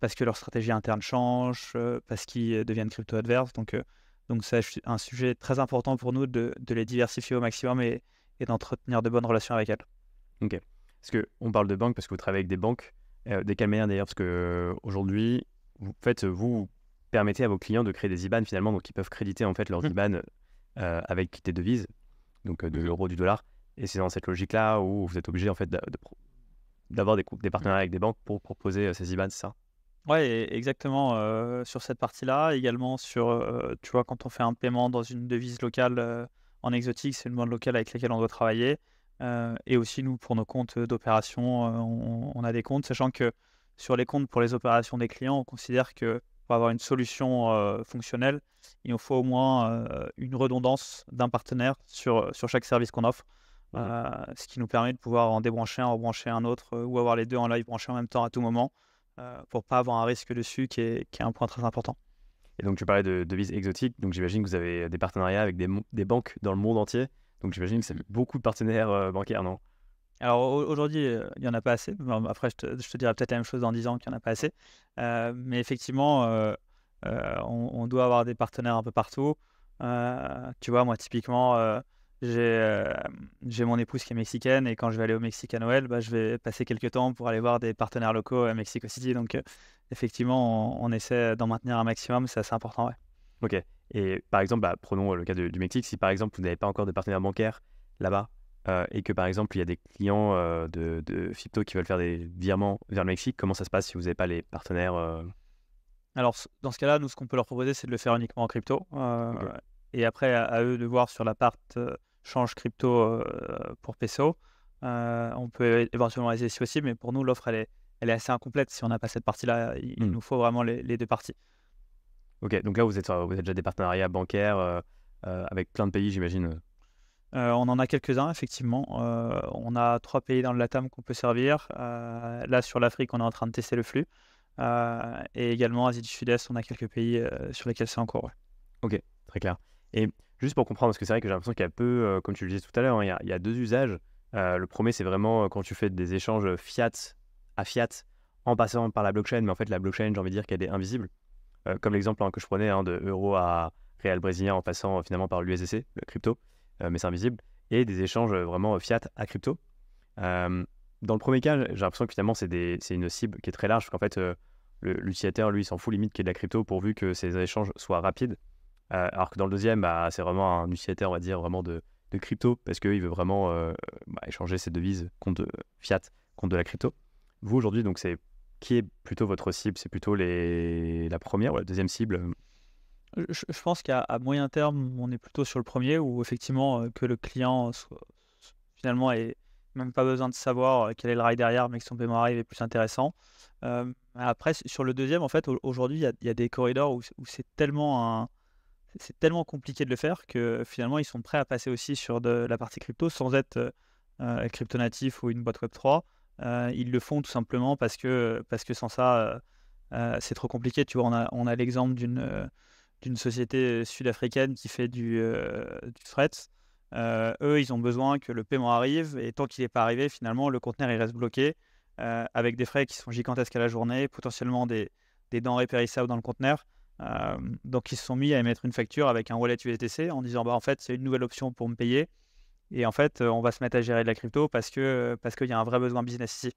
parce que leur stratégie interne change, parce qu'ils, deviennent crypto-adverses. Donc c'est un sujet très important pour nous de les diversifier au maximum et d'entretenir de bonnes relations avec elles. Ok. Parce qu'on parle de banques parce que vous travaillez avec des banques. De quelle manière d'ailleurs? Parce que aujourd'hui, vous permettez à vos clients de créer des IBAN finalement, donc ils peuvent créditer en fait leurs Mmh. IBAN avec des devises, donc de Mmh. l'euro, du dollar. Et c'est dans cette logique-là où vous êtes obligé en fait d'avoir des Mmh. partenariats avec des banques pour proposer ces IBAN, c'est ça? Ouais, exactement, sur cette partie-là. Également sur, tu vois, quand on fait un paiement dans une devise locale, en exotique, c'est une monnaie locale avec laquelle on doit travailler. Et aussi nous, pour nos comptes, d'opération, on a des comptes, sachant que sur les comptes pour les opérations des clients, on considère que pour avoir une solution, fonctionnelle, il nous faut au moins, une redondance d'un partenaire sur chaque service qu'on offre. Mhm. Ce qui nous permet de pouvoir en débrancher un, rebrancher un autre, ou avoir les 2 en live branchés en même temps à tout moment. Pour pas avoir un risque dessus qui est un point très important. Et donc tu parlais de devises exotiques, donc j'imagine que vous avez des partenariats avec des banques dans le monde entier. Donc j'imagine que c'est beaucoup de partenaires bancaires, non? Alors aujourd'hui, il y en a pas assez. Bon, après je te dirai peut-être la même chose dans 10 ans qu'il y en a pas assez. Mais effectivement, on doit avoir des partenaires un peu partout. Tu vois, moi typiquement, j'ai mon épouse qui est mexicaine et quand je vais aller au Mexique à Noël, bah, je vais passer quelques temps pour aller voir des partenaires locaux à Mexico City. Donc, effectivement, on essaie d'en maintenir un maximum, c'est assez important, ouais. Ok. Et par exemple, bah, prenons le cas du Mexique. Si par exemple, vous n'avez pas encore de partenaire bancaire là-bas et que par exemple, il y a des clients de Fipto qui veulent faire des virements vers le Mexique, comment ça se passe si vous n'avez pas les partenaires Alors, dans ce cas-là, nous, ce qu'on peut leur proposer, c'est de le faire uniquement en crypto. Ok. Et après, à eux de voir sur la part change crypto pour peso. On peut éventuellement les aider aussi, mais pour nous, l'offre, elle est assez incomplète. Si on n'a pas cette partie-là, il Hmm. nous faut vraiment les deux parties. Ok. Donc là, vous êtes déjà des partenariats bancaires avec plein de pays, j'imagine. On en a quelques-uns, effectivement. On a 3 pays dans le LATAM qu'on peut servir. Là, sur l'Afrique, on est en train de tester le flux. Et également, Asie du Sud-Est, on a quelques pays sur lesquels c'est en cours. Ouais. Ok, très clair. Et juste pour comprendre, parce que c'est vrai que j'ai l'impression qu'il y a peu, comme tu le disais tout à l'heure, hein, il y a deux usages. Le premier, c'est vraiment quand tu fais des échanges fiat à fiat en passant par la blockchain, mais en fait, la blockchain, j'ai envie de dire qu'elle est invisible. Comme l'exemple que je prenais de euro à réal brésilien en passant finalement par l'USDC, le crypto, mais c'est invisible. Et des échanges vraiment fiat à crypto. Euh, Dans le premier cas, j'ai l'impression que finalement, c'est une cible qui est très large, parce qu'en fait, l'utilisateur, lui, il s'en fout limite qu'il y ait de la crypto pourvu que ces échanges soient rapides. Alors que dans le deuxième, bah, c'est vraiment un utilisateur, on va dire, vraiment de crypto, parce qu'il veut vraiment échanger ses devises contre fiat, contre de la crypto. Vous, aujourd'hui, donc, qui est plutôt votre cible? C'est plutôt la première ou la deuxième cible? Je pense qu'à moyen terme, on est plutôt sur le premier où effectivement que le client finalement ait même pas besoin de savoir quel est le rail derrière, mais que son paiement arrive est plus intéressant. Après, sur le deuxième, en fait, aujourd'hui, il y a des corridors où c'est tellement compliqué de le faire que finalement, ils sont prêts à passer aussi sur de la partie crypto sans être crypto natif ou une boîte Web3. Ils le font tout simplement parce que sans ça, c'est trop compliqué. Tu vois, on a l'exemple d'une société sud-africaine qui fait du fret. Eux, ils ont besoin que le paiement arrive et tant qu'il n'est pas arrivé, finalement, le conteneur il reste bloqué avec des frais qui sont gigantesques à la journée, potentiellement des denrées périssables dans le conteneur. Donc, ils se sont mis à émettre une facture avec un wallet USDC en disant bah, en fait, c'est une nouvelle option pour me payer. Et en fait, on va se mettre à gérer de la crypto parce qu'il y a un vrai besoin business ici.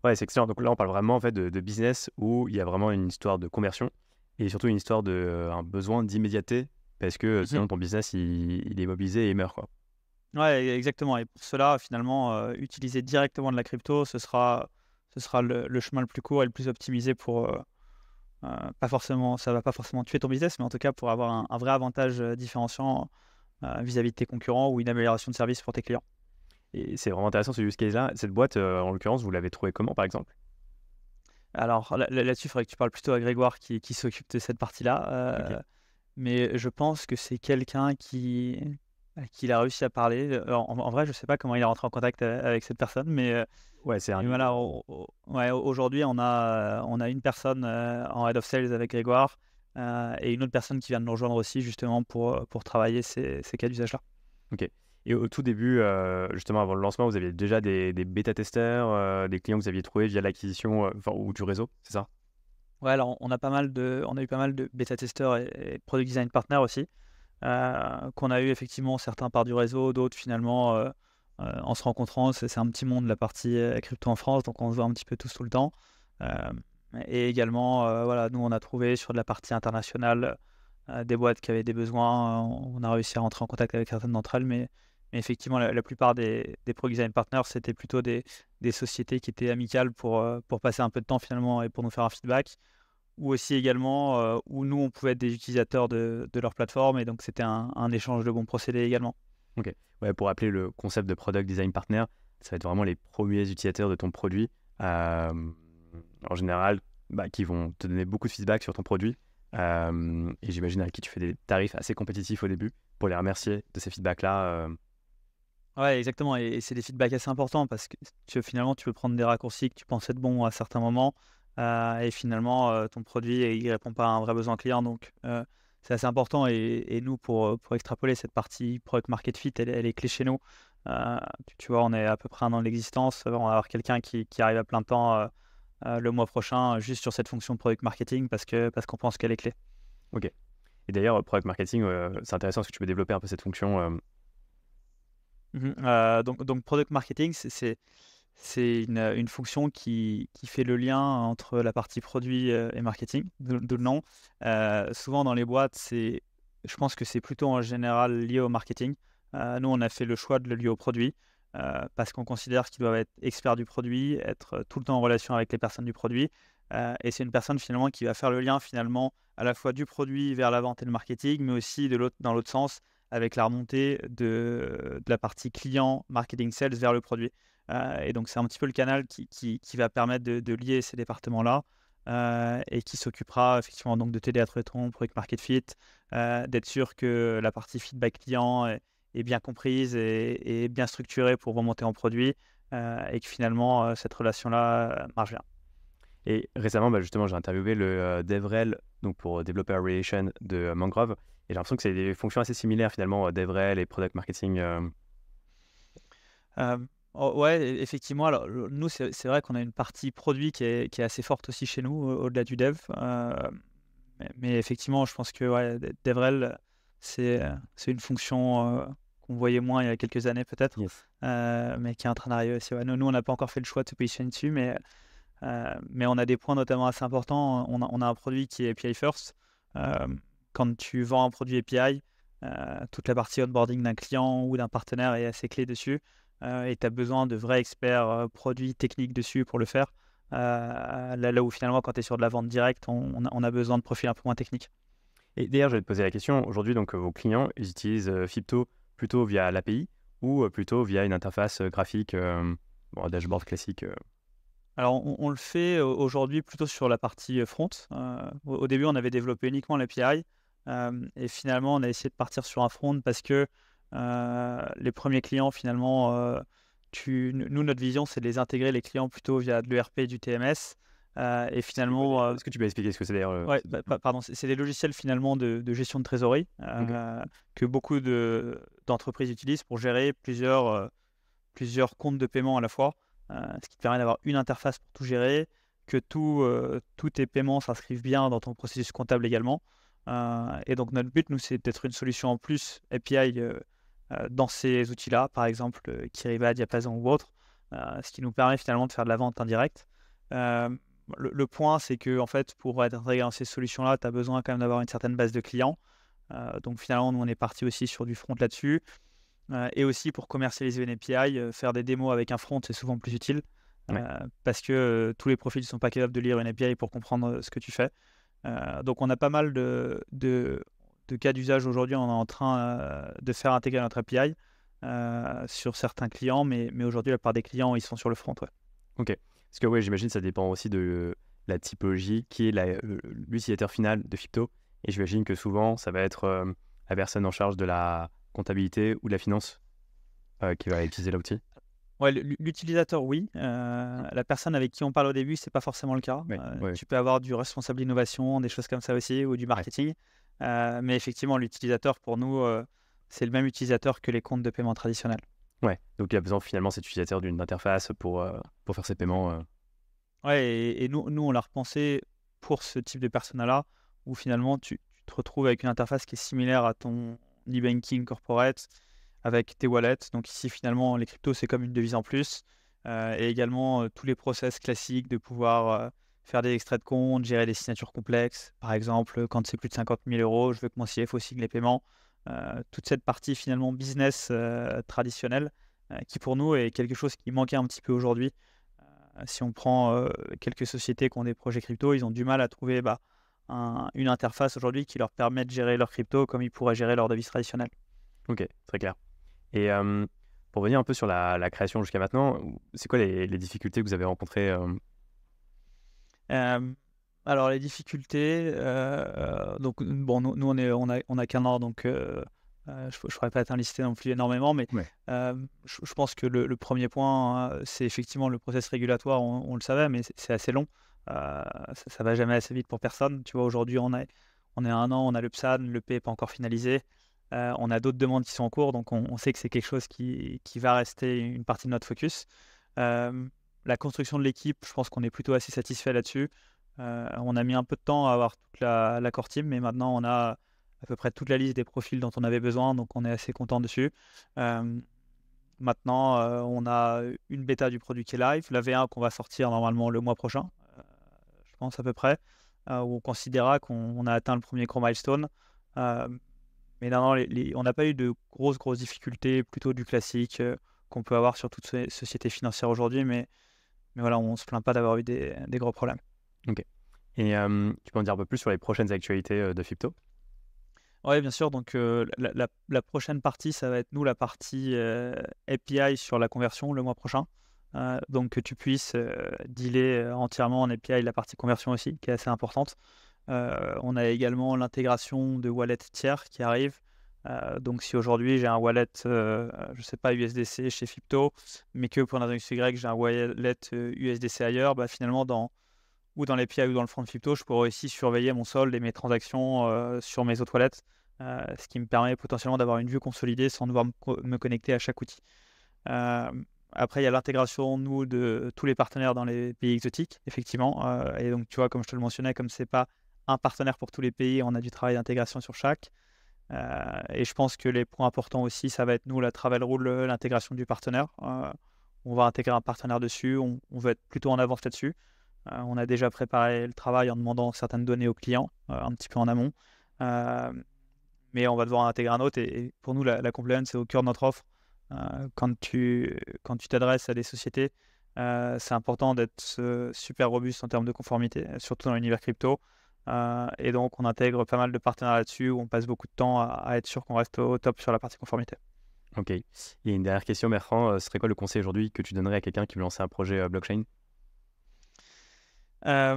Ouais, c'est excellent. Donc là, on parle vraiment en fait de business où il y a vraiment une histoire de conversion et surtout une histoire un besoin d'immédiateté parce que sinon ton business il est mobilisé et il meurt quoi. Ouais, exactement. Et pour cela, finalement, utiliser directement de la crypto, ce sera le chemin le plus court et le plus optimisé pour, pas forcément, ça va pas forcément tuer ton business, mais en tout cas pour avoir un vrai avantage différenciant vis-à-vis de tes concurrents ou une amélioration de service pour tes clients. Et c'est vraiment intéressant ce use case-là. Cette boîte, en l'occurrence, vous l'avez trouvée comment par exemple? Alors là-dessus, il faudrait que tu parles plutôt à Grégoire qui s'occupe de cette partie-là. Ok. Mais je pense que c'est quelqu'un à qui il a réussi à parler. En vrai, je sais pas comment il est rentré en contact avec cette personne, Ouais, c'est un mais lead. voilà, ouais, aujourd'hui, on a une personne en head of sales avec Grégoire et une autre personne qui vient de nous rejoindre aussi, justement, pour travailler ces cas d'usage-là. Ok. Et au tout début, justement avant le lancement, vous aviez déjà des bêta-testeurs, des clients que vous aviez trouvés via l'acquisition ou du réseau, c'est ça? Ouais, alors on a eu pas mal de bêta-testeurs et product design partners aussi, qu'on a eu effectivement certains par du réseau, d'autres finalement en se rencontrant. C'est un petit monde la partie crypto en France, donc on se voit un petit peu tous tout le temps. Euh, et également, voilà, nous on a trouvé sur de la partie internationale des boîtes qui avaient des besoins. On a réussi à rentrer en contact avec certaines d'entre elles, mais effectivement la plupart des product design partners c'était plutôt des sociétés qui étaient amicales pour passer un peu de temps finalement et pour nous faire un feedback ou aussi également où nous, on pouvait être des utilisateurs de leur plateforme et donc c'était un échange de bons procédés également. Ok. Ouais, pour appeler le concept de product design partner, ça va être vraiment les premiers utilisateurs de ton produit, en général, bah, qui vont te donner beaucoup de feedback sur ton produit. Et j'imagine à qui tu fais des tarifs assez compétitifs au début pour les remercier de ces feedbacks-là. Ouais, exactement. Et c'est des feedbacks assez importants parce que finalement, tu peux prendre des raccourcis que tu pensais être bons à certains moments et finalement, ton produit, il répond pas à un vrai besoin client. Donc, c'est assez important. Et nous, pour extrapoler cette partie product market fit, elle est clé chez nous. Tu vois, on est à peu près un an d'existence. On va avoir quelqu'un qui arrive à plein temps le mois prochain juste sur cette fonction de product marketing parce qu'on pense qu'elle est clé. Ok. Et d'ailleurs, product marketing, c'est intéressant parce que tu peux développer un peu cette fonction. Donc product marketing, c'est une fonction qui fait le lien entre la partie produit et marketing, d'où le nom. Souvent dans les boîtes, je pense que c'est plutôt en général lié au marketing. Nous, on a fait le choix de le lier au produit parce qu'on considère qu'ils doivent être experts du produit, être tout le temps en relation avec les personnes du produit. Et c'est une personne finalement qui va faire le lien finalement à la fois du produit vers la vente et le marketing, mais aussi dans l'autre sens avec la remontée de la partie client, marketing, sales vers le produit. Et donc, c'est un petit peu le canal qui va permettre de lier ces départements-là et qui s'occupera effectivement donc de t'aider à trouver ton product market fit, d'être sûr que la partie feedback client est bien comprise et bien structurée pour remonter en produit et que finalement, cette relation-là marche bien. Et récemment, justement, j'ai interviewé le DevRel, donc pour Developer Relation de Mangrove, et j'ai l'impression que c'est des fonctions assez similaires finalement, DevRel et Product Marketing. Ouais, effectivement. Alors, nous, c'est vrai qu'on a une partie produit qui est assez forte aussi chez nous, au-delà du dev. Mais effectivement, je pense que ouais, DevRel, c'est une fonction qu'on voyait moins il y a quelques années peut-être, Yes. mais qui est en train d'arriver aussi. Ouais, nous, on n'a pas encore fait le choix de se positionner dessus, mais on a des points notamment assez importants. On a un produit qui est API first. Quand tu vends un produit API, toute la partie onboarding d'un client ou d'un partenaire est assez clé dessus. Et tu as besoin de vrais experts produits techniques dessus pour le faire. Là où finalement, quand tu es sur de la vente directe, on a besoin de profils un peu moins techniques. Et d'ailleurs, je vais te poser la question, aujourd'hui, donc vos clients, ils utilisent Fipto plutôt via l'API ou plutôt via une interface graphique, un dashboard classique Alors, on le fait aujourd'hui plutôt sur la partie front. Au début, on avait développé uniquement l'API. Et finalement, on a essayé de partir sur un front parce que les premiers clients, finalement, nous, notre vision, c'est de les intégrer, les clients, plutôt via de l'ERP, du TMS. Et finalement, Est-ce que tu peux expliquer ce que c'est d'ailleurs ouais, pardon, c'est des logiciels finalement de gestion de trésorerie Ok. que beaucoup d'entreprises utilisent pour gérer plusieurs comptes de paiement à la fois, ce qui te permet d'avoir une interface pour tout gérer, que tous tes paiements s'inscrivent bien dans ton processus comptable également. Et donc notre but, nous, c'est d'être une solution en plus API dans ces outils-là, par exemple Kiriba, Diapason ou autre, ce qui nous permet finalement de faire de la vente indirecte. Le point, c'est que en fait, pour être intégré dans ces solutions-là, tu as besoin quand même d'avoir une certaine base de clients. Donc finalement, nous, on est parti aussi sur du front là-dessus. Et aussi pour commercialiser une API, faire des démos avec un front, c'est souvent plus utile. Ouais. Parce que tous les profils ne sont pas capables de lire une API pour comprendre ce que tu fais. Donc on a pas mal de cas d'usage aujourd'hui. On est en train de faire intégrer notre API sur certains clients, mais aujourd'hui, la plupart des clients, ils sont sur le front. Ouais. Ok. Parce que ouais, j'imagine que ça dépend aussi de la typologie qui est l'utilisateur final de Fipto. Et j'imagine que souvent, ça va être la personne en charge de la comptabilité ou de la finance qui va utiliser l'outil. Ouais, l'utilisateur, oui. La personne avec qui on parle au début, c'est pas forcément le cas. Ouais. Tu peux avoir du responsable d'innovation, des choses comme ça aussi, ou du marketing. Mais effectivement, l'utilisateur, pour nous, c'est le même utilisateur que les comptes de paiement traditionnels. Ouais. Donc il y a besoin finalement cet utilisateur d'une interface pour faire ses paiements. Ouais, et nous, on l'a repensé pour ce type de persona-là, où finalement, tu te retrouves avec une interface qui est similaire à ton e-banking corporate, avec tes wallets. Donc ici, finalement, les cryptos, c'est comme une devise en plus. Et également, tous les process classiques de pouvoir faire des extraits de compte, gérer des signatures complexes. Par exemple, quand c'est plus de 50 000 euros, je veux que mon CFO signe les paiements. Toute cette partie, finalement, business traditionnelle, qui pour nous est quelque chose qui manquait un petit peu aujourd'hui. Si on prend quelques sociétés qui ont des projets crypto, ils ont du mal à trouver une interface aujourd'hui qui leur permet de gérer leur crypto comme ils pourraient gérer leur devise traditionnelle. Ok, très clair. Et pour revenir un peu sur la création jusqu'à maintenant, c'est quoi les difficultés que vous avez rencontrées Alors les difficultés, donc bon, nous on a qu'un an, donc je ne pourrais pas t'en lister non plus énormément, mais Ouais. je pense que le premier point, c'est effectivement le process régulatoire, on le savait, mais c'est assez long. Ça va jamais assez vite pour personne. Tu vois, aujourd'hui, on est à un an, on a le PSAN, le P n'est pas encore finalisé. On a d'autres demandes qui sont en cours, donc on sait que c'est quelque chose qui va rester une partie de notre focus. La construction de l'équipe, je pense qu'on est plutôt assez satisfait là-dessus. On a mis un peu de temps à avoir toute la core team, mais maintenant on a à peu près toute la liste des profils dont on avait besoin, donc on est assez content dessus. Maintenant, on a une bêta du produit qui est live, la V1 qu'on va sortir normalement le mois prochain, je pense à peu près, où on considérera qu'on a atteint le premier gros milestone. Mais non, on n'a pas eu de grosses difficultés, plutôt du classique qu'on peut avoir sur toutes ces sociétés financières aujourd'hui, mais voilà, on ne se plaint pas d'avoir eu des gros problèmes. Ok. Et tu peux en dire un peu plus sur les prochaines actualités de Fipto? Oui, bien sûr. Donc, la prochaine partie, ça va être la partie API sur la conversion le mois prochain. Donc, que tu puisses dealer entièrement en API la partie conversion aussi, qui est assez importante. On a également l'intégration de wallets tiers qui arrive. Donc, si aujourd'hui j'ai un wallet, je ne sais pas, USDC chez Fipto, mais que pour une raison XY, j'ai un wallet USDC ailleurs, finalement, dans l'API ou dans le front de Fipto, je pourrais aussi surveiller mon solde et mes transactions sur mes autres wallets, ce qui me permet potentiellement d'avoir une vue consolidée sans devoir me connecter à chaque outil. Après, il y a l'intégration, de tous les partenaires dans les pays exotiques, effectivement. Et donc, tu vois, comme je te le mentionnais, comme ce n'est pas un partenaire pour tous les pays, on a du travail d'intégration sur chaque. Et je pense que les points importants aussi, ça va être la travel rule, l'intégration du partenaire. On va intégrer un partenaire dessus, on va être plutôt en avance là-dessus. On a déjà préparé le travail en demandant certaines données aux clients, un petit peu en amont. Mais on va devoir en intégrer un autre. Et pour nous, la compliance, c'est au cœur de notre offre. Quand tu t'adresses à des sociétés, c'est important d'être super robuste en termes de conformité, surtout dans l'univers crypto. Et donc, on intègre pas mal de partenaires là-dessus, où on passe beaucoup de temps à être sûr qu'on reste au top sur la partie conformité. Ok. Et une dernière question, Bertrand, ce serait quoi le conseil aujourd'hui que tu donnerais à quelqu'un qui veut lancer un projet blockchain? Ça,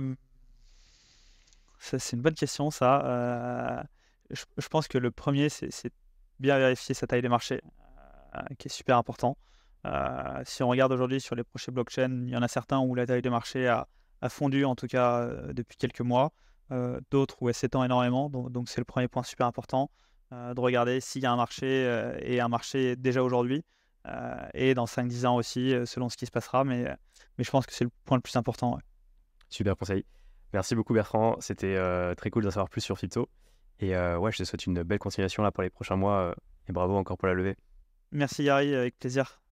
c'est une bonne question, ça. Je pense que le premier, c'est bien vérifier sa taille de marché, qui est super important. Si on regarde aujourd'hui sur les projets blockchain, il y en a certains où la taille de marché a fondu, en tout cas depuis quelques mois. D'autres où elle s'étend énormément. Donc c'est le premier point super important, de regarder s'il y a un marché et un marché déjà aujourd'hui. Et dans 5-10 ans aussi, selon ce qui se passera. Mais je pense que c'est le point le plus important. Ouais. Super conseil. Merci beaucoup, Bertrand. C'était très cool d'en savoir plus sur Fipto. Et ouais, je te souhaite une belle continuation là pour les prochains mois. Et bravo encore pour la levée. Merci Yari, avec plaisir.